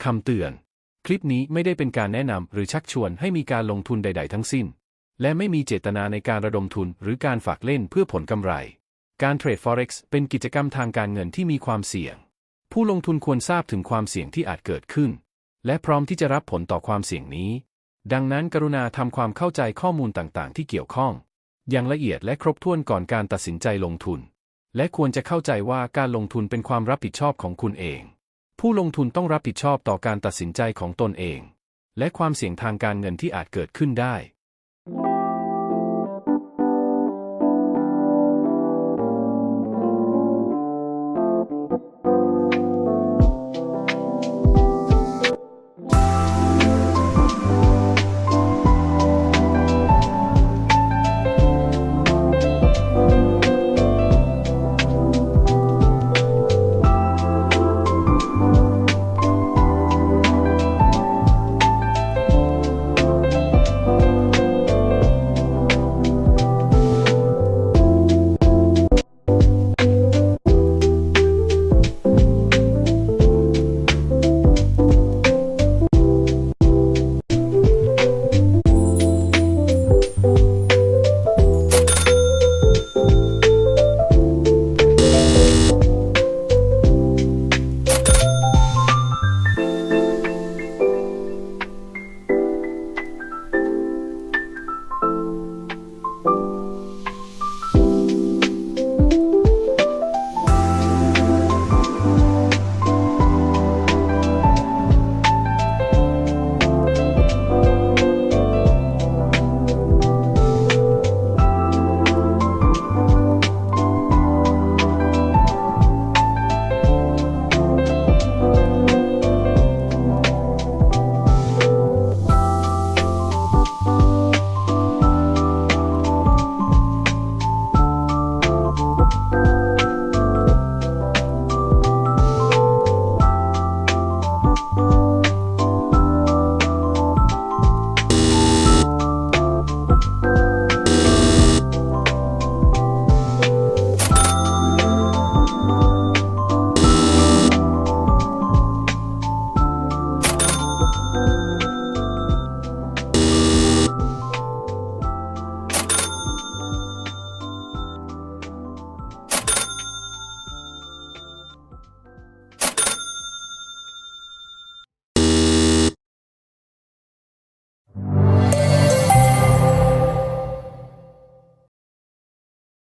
คำเตือนคลิปนี้ไม่ได้เป็นการแนะนำหรือชักชวนให้มีการลงทุนใดๆทั้งสิ้นและไม่มีเจตนาในการระดมทุนหรือการฝากเล่นเพื่อผลกำไรการเทรด Forex เป็นกิจกรรมทางการเงินที่มีความเสี่ยงผู้ลงทุนควรทราบถึงความเสี่ยงที่อาจเกิดขึ้นและพร้อมที่จะรับผลต่อความเสี่ยงนี้ดังนั้นกรุณาทำความเข้าใจข้อมูลต่างๆที่เกี่ยวข้องอย่างละเอียดและครบถ้วนก่อนการตัดสินใจลงทุนและควรจะเข้าใจว่าการลงทุนเป็นความรับผิดชอบของคุณเองผู้ลงทุนต้องรับผิดชอบต่อการตัดสินใจของตนเองและความเสี่ยงทางการเงินที่อาจเกิดขึ้นได้